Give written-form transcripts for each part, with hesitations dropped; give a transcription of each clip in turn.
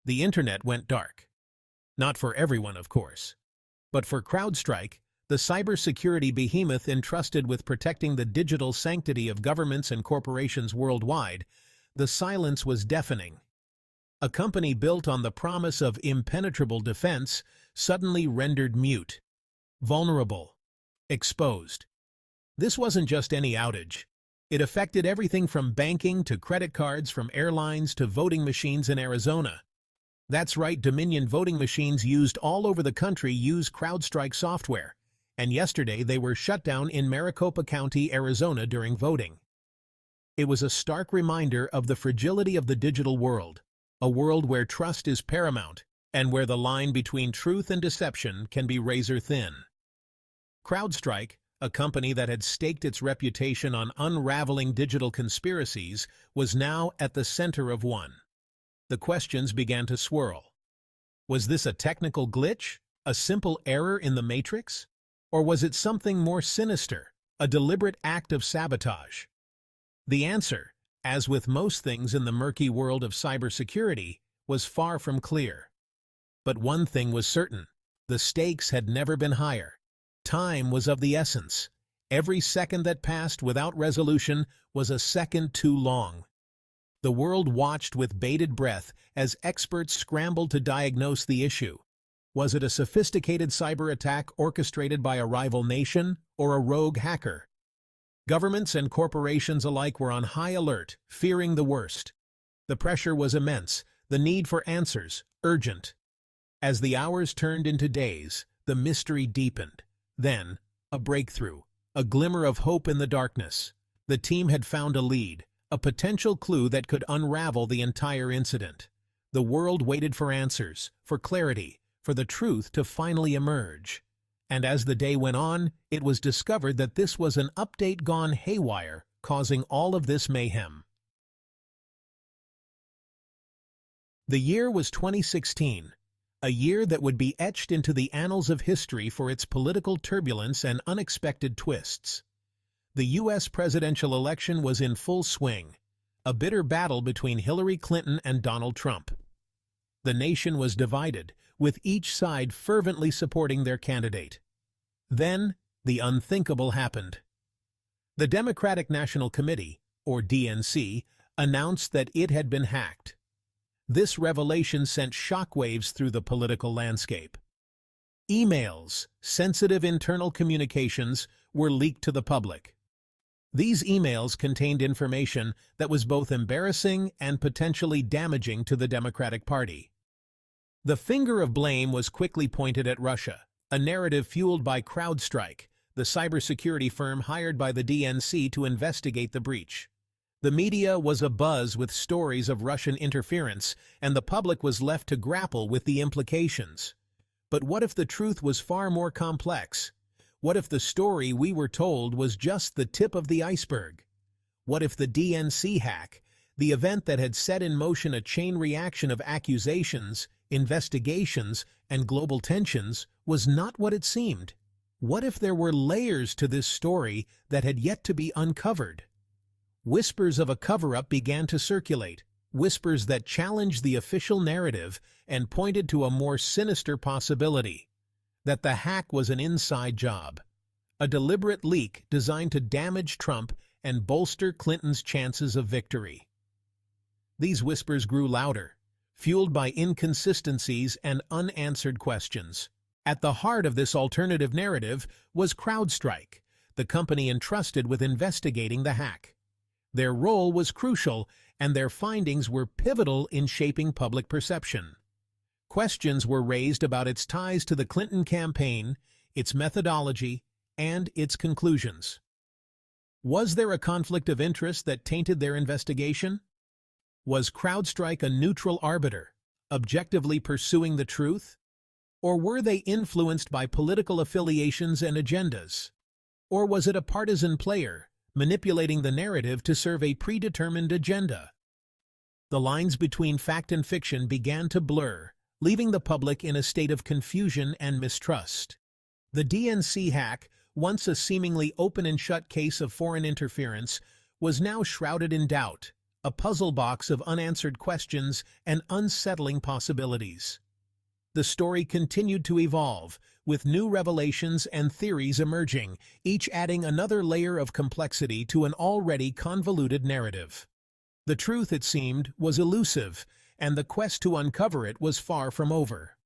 the internet went dark. Not for everyone, of course. But for CrowdStrike, the cybersecurity behemoth entrusted with protecting the digital sanctity of governments and corporations worldwide, the silence was deafening. A company built on the promise of impenetrable defense suddenly rendered mute, vulnerable, exposed. This wasn't just any outage. It affected everything from banking to credit cards, from airlines to voting machines in Arizona. That's right, Dominion voting machines used all over the country use CrowdStrike software, and yesterday they were shut down in Maricopa County, Arizona during voting. It was a stark reminder of the fragility of the digital world, a world where trust is paramount and where the line between truth and deception can be razor thin. CrowdStrike, a company that had staked its reputation on unraveling digital conspiracies, was now at the center of one. The questions began to swirl. Was this a technical glitch, a simple error in the matrix? Or was it something more sinister, a deliberate act of sabotage? The answer, as with most things in the murky world of cybersecurity, was far from clear. But one thing was certain: the stakes had never been higher. Time was of the essence. Every second that passed without resolution was a second too long. The world watched with bated breath as experts scrambled to diagnose the issue. Was it a sophisticated cyber attack orchestrated by a rival nation or a rogue hacker? Governments and corporations alike were on high alert, fearing the worst. The pressure was immense, the need for answers urgent. As the hours turned into days, the mystery deepened. Then, a breakthrough, a glimmer of hope in the darkness. The team had found a lead, a potential clue that could unravel the entire incident. The world waited for answers, for clarity, for the truth to finally emerge. And as the day went on, it was discovered that this was an update gone haywire, causing all of this mayhem. The year was 2016. A year that would be etched into the annals of history for its political turbulence and unexpected twists. The U.S. presidential election was in full swing, a bitter battle between Hillary Clinton and Donald Trump. The nation was divided, with each side fervently supporting their candidate. Then, the unthinkable happened. The Democratic National Committee, or DNC, announced that it had been hacked. This revelation sent shockwaves through the political landscape. Emails, sensitive internal communications, were leaked to the public. These emails contained information that was both embarrassing and potentially damaging to the Democratic Party. The finger of blame was quickly pointed at Russia, a narrative fueled by CrowdStrike, the cybersecurity firm hired by the DNC to investigate the breach. The media was abuzz with stories of Russian interference, and the public was left to grapple with the implications. But what if the truth was far more complex? What if the story we were told was just the tip of the iceberg? What if the DNC hack, the event that had set in motion a chain reaction of accusations, investigations, and global tensions, was not what it seemed? What if there were layers to this story that had yet to be uncovered? Whispers of a cover-up began to circulate, whispers that challenged the official narrative and pointed to a more sinister possibility: that the hack was an inside job, a deliberate leak designed to damage Trump and bolster Clinton's chances of victory. These whispers grew louder, fueled by inconsistencies and unanswered questions. At the heart of this alternative narrative was CrowdStrike, the company entrusted with investigating the hack. Their role was crucial, and their findings were pivotal in shaping public perception. Questions were raised about its ties to the Clinton campaign, its methodology, and its conclusions. Was there a conflict of interest that tainted their investigation? Was CrowdStrike a neutral arbiter, objectively pursuing the truth? Or were they influenced by political affiliations and agendas? Or was it a partisan player, manipulating the narrative to serve a predetermined agenda? The lines between fact and fiction began to blur, leaving the public in a state of confusion and mistrust. The DNC hack, once a seemingly open and shut case of foreign interference, was now shrouded in doubt, a puzzle box of unanswered questions and unsettling possibilities. The story continued to evolve, with new revelations and theories emerging, each adding another layer of complexity to an already convoluted narrative. The truth, it seemed, was elusive, and the quest to uncover it was far from over.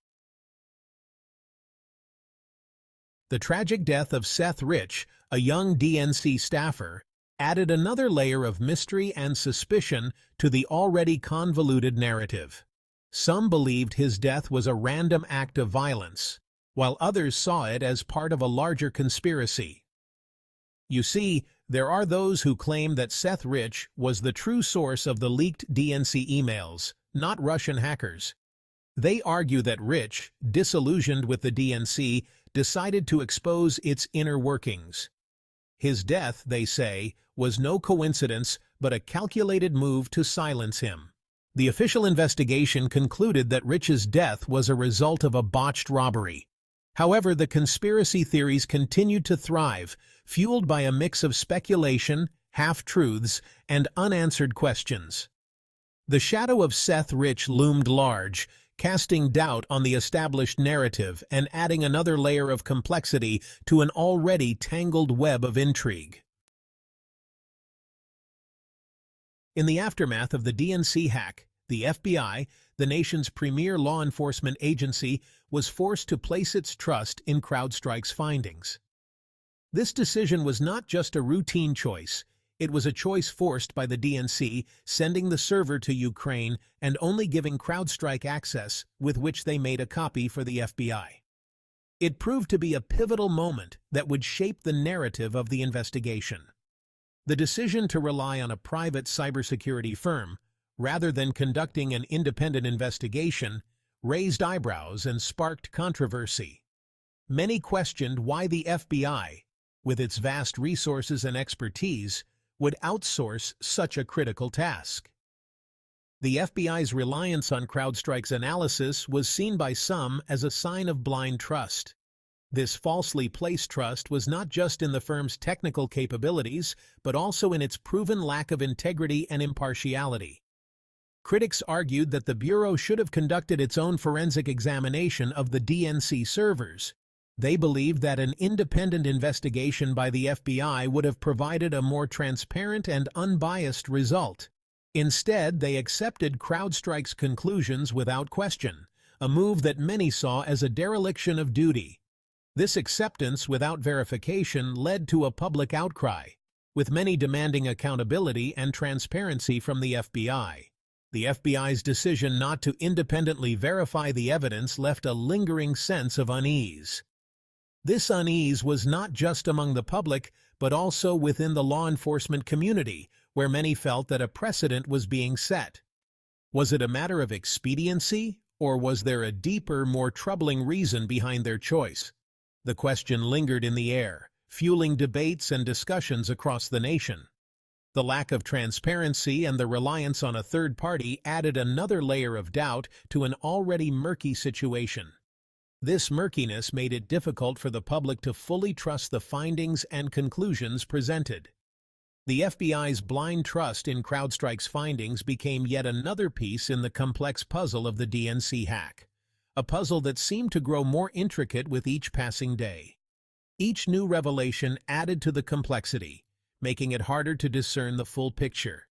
The tragic death of Seth Rich, a young DNC staffer, added another layer of mystery and suspicion to the already convoluted narrative. Some believed his death was a random act of violence, while others saw it as part of a larger conspiracy. You see, there are those who claim that Seth Rich was the true source of the leaked DNC emails, not Russian hackers. They argue that Rich, disillusioned with the DNC, decided to expose its inner workings. His death, they say, was no coincidence but a calculated move to silence him. The official investigation concluded that Rich's death was a result of a botched robbery. However, the conspiracy theories continued to thrive, fueled by a mix of speculation, half-truths, and unanswered questions. The shadow of Seth Rich loomed large, casting doubt on the established narrative and adding another layer of complexity to an already tangled web of intrigue. In the aftermath of the DNC hack, the FBI, the nation's premier law enforcement agency, was forced to place its trust in CrowdStrike's findings. This decision was not just a routine choice. It was a choice forced by the DNC, sending the server to Ukraine and only giving CrowdStrike access, with which they made a copy for the FBI. It proved to be a pivotal moment that would shape the narrative of the investigation. The decision to rely on a private cybersecurity firm, rather than conducting an independent investigation, raised eyebrows and sparked controversy. Many questioned why the FBI, with its vast resources and expertise, would outsource such a critical task. The FBI's reliance on CrowdStrike's analysis was seen by some as a sign of blind trust. This falsely placed trust was not just in the firm's technical capabilities, but also in its proven lack of integrity and impartiality. Critics argued that the Bureau should have conducted its own forensic examination of the DNC servers. They believed that an independent investigation by the FBI would have provided a more transparent and unbiased result. Instead, they accepted CrowdStrike's conclusions without question, a move that many saw as a dereliction of duty. This acceptance without verification led to a public outcry, with many demanding accountability and transparency from the FBI. The FBI's decision not to independently verify the evidence left a lingering sense of unease. This unease was not just among the public, but also within the law enforcement community, where many felt that a precedent was being set. Was it a matter of expediency, or was there a deeper, more troubling reason behind their choice? The question lingered in the air, fueling debates and discussions across the nation. The lack of transparency and the reliance on a third party added another layer of doubt to an already murky situation. This murkiness made it difficult for the public to fully trust the findings and conclusions presented. The FBI's blind trust in CrowdStrike's findings became yet another piece in the complex puzzle of the DNC hack, a puzzle that seemed to grow more intricate with each passing day. Each new revelation added to the complexity, making it harder to discern the full picture.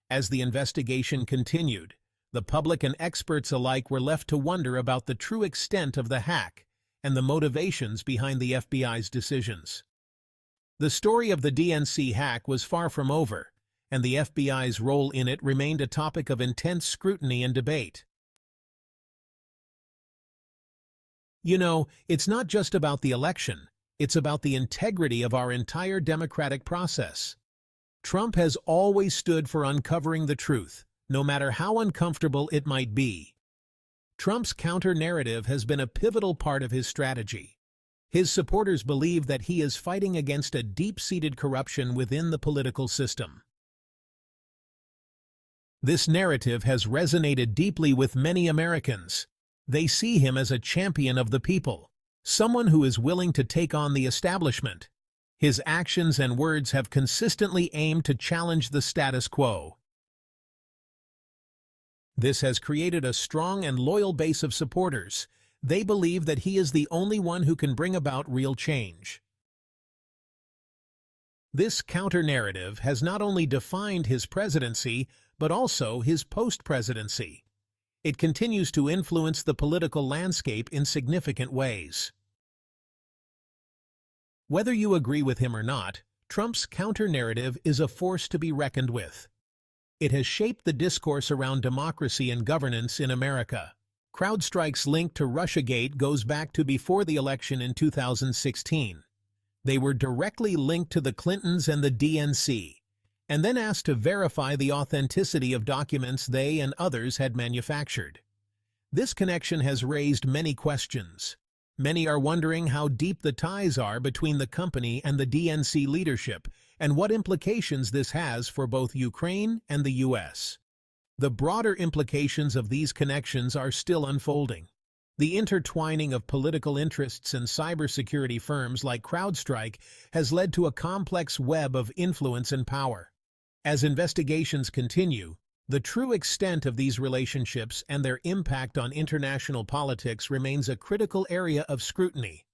As the investigation continued, the public and experts alike were left to wonder about the true extent of the hack and the motivations behind the FBI's decisions. The story of the DNC hack was far from over, and the FBI's role in it remained a topic of intense scrutiny and debate. You know, it's not just about the election. It's about the integrity of our entire democratic process. Trump has always stood for uncovering the truth, no matter how uncomfortable it might be. Trump's counter-narrative has been a pivotal part of his strategy. His supporters believe that he is fighting against a deep-seated corruption within the political system. This narrative has resonated deeply with many Americans. They see him as a champion of the people, someone who is willing to take on the establishment. His actions and words have consistently aimed to challenge the status quo. This has created a strong and loyal base of supporters. They believe that he is the only one who can bring about real change. This counter-narrative has not only defined his presidency, but also his post-presidency. It continues to influence the political landscape in significant ways. Whether you agree with him or not, Trump's counter-narrative is a force to be reckoned with. It has shaped the discourse around democracy and governance in America. CrowdStrike's link to Russiagate goes back to before the election in 2016. They were directly linked to the Clintons and the DNC, and then asked to verify the authenticity of documents they and others had manufactured. This connection has raised many questions. Many are wondering how deep the ties are between the company and the DNC leadership, and what implications this has for both Ukraine and the U.S. The broader implications of these connections are still unfolding. The intertwining of political interests and cybersecurity firms like CrowdStrike has led to a complex web of influence and power. As investigations continue, the true extent of these relationships and their impact on international politics remains a critical area of scrutiny.